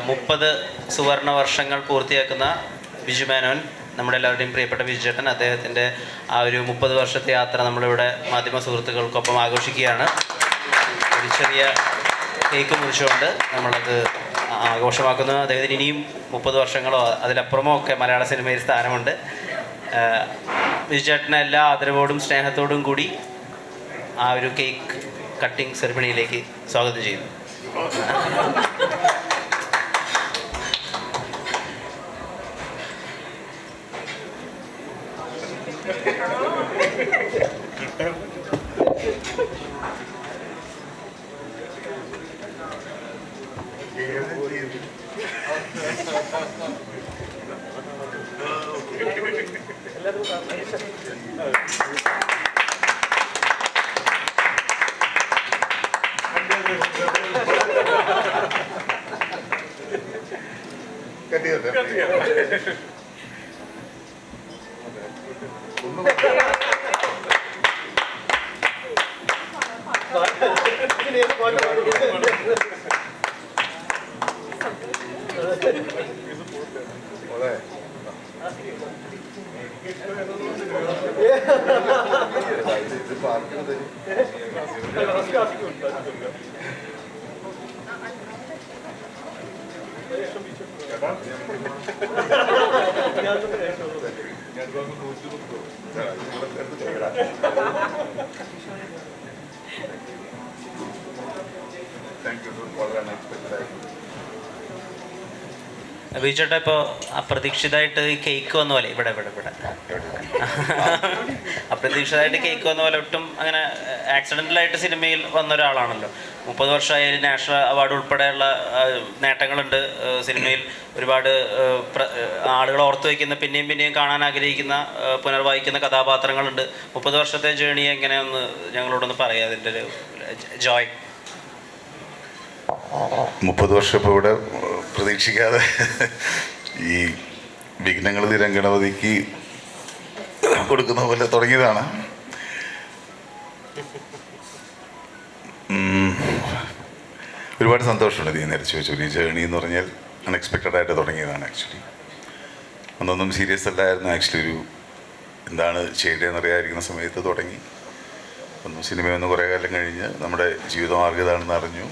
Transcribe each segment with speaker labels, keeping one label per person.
Speaker 1: 30 സുവർണ വർഷങ്ങൾ പൂർത്തിയാക്കുന്ന ബിജു മേനോൻ, നമ്മുടെ എല്ലാവരുടെയും പ്രിയപ്പെട്ട ബിജു ചേട്ടൻ, അദ്ദേഹത്തിൻ്റെ ആ ഒരു 30 വർഷത്തെ യാത്ര നമ്മളിവിടെ മാധ്യമ സുഹൃത്തുക്കൾക്കൊപ്പം ആഘോഷിക്കുകയാണ്. ഒരു ചെറിയ കേക്ക് മുറിച്ചുകൊണ്ട് നമ്മളത് ആഘോഷമാക്കുന്നു. അദ്ദേഹത്തിന് ഇനിയും 30 വർഷങ്ങളോ അതിലപ്പുറമോ ഒക്കെ മലയാള സിനിമയിൽ സ്ഥാനമുണ്ട്. ബിജു ചേട്ടനെ എല്ലാ ആദരവോടും സ്നേഹത്തോടും കൂടി ആ ഒരു കേക്ക് കട്ടിംഗ് സെറിമണിയിലേക്ക് സ്വാഗതം ചെയ്യുന്നു. ബിജുചേട്ടാ, ഇപ്പോൾ അപ്രതീക്ഷിതമായിട്ട് കേക്ക് വന്ന പോലെ ഇവിടെ അപ്രതീക്ഷിതമായിട്ട് കേക്ക് വന്ന പോലെ ഒട്ടും അങ്ങനെ ആക്സിഡൻ്റലായിട്ട് സിനിമയിൽ വന്ന ഒരാളാണല്ലോ. 30 വർഷമായി നാഷണൽ അവാർഡ് ഉൾപ്പെടെയുള്ള നേട്ടങ്ങളുണ്ട് സിനിമയിൽ. ഒരുപാട് ആളുകൾ ഓർത്തു വയ്ക്കുന്ന, പിന്നെയും പിന്നെയും കാണാൻ ആഗ്രഹിക്കുന്ന, പുനർവായിക്കുന്ന കഥാപാത്രങ്ങളുണ്ട്. 30 വർഷത്തെ ജേണി എങ്ങനെയൊന്ന് ഞങ്ങളോടൊന്ന് പറയാം, അതിൻ്റെ ഒരു ജോയ്.
Speaker 2: 30 വർഷം ഇപ്പോൾ ഇവിടെ പ്രതീക്ഷിക്കാതെ ഈ വിഘ്നങ്ങൾ തീരം ഗണപതിക്ക് കൊടുക്കുന്ന പോലെ തുടങ്ങിയതാണ്. ഒരുപാട് സന്തോഷമുണ്ട്. നീ നേരെ ചോദിച്ചു, ഈ ജേണി എന്ന് പറഞ്ഞാൽ അൺഎക്സ്പെക്റ്റഡായിട്ട് തുടങ്ങിയതാണ്. ആക്ച്വലി അന്നൊന്നും സീരിയസ് അല്ലായിരുന്നു. ആക്ച്വലി ഒരു എന്താണ് ചെയ്യേണ്ടതെന്നറിയാതിരിക്കുന്ന സമയത്ത് തുടങ്ങി. ഒന്നും സിനിമയൊന്നും കുറേ കാലം കഴിഞ്ഞ് നമ്മുടെ ജീവിതമാർഗ്ഗം ഇതാണെന്ന് അറിഞ്ഞു.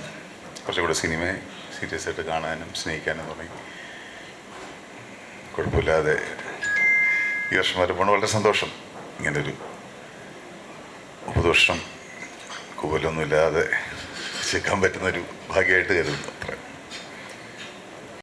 Speaker 2: കുറച്ചുകൂടെ സിനിമയെ സീരിയസ് ആയിട്ട് കാണാനും സ്നേഹിക്കാനും തുടങ്ങി. കുഴപ്പമില്ലാതെ ഈ വർഷം വരുമ്പോൾ വളരെ സന്തോഷം. ഇങ്ങനൊരു 30 വർഷം കൂലൊന്നുമില്ലാതെ ചേക്കാൻ പറ്റുന്നൊരു ഭാഗ്യമായിട്ട് കരുതുന്നു. അത്ര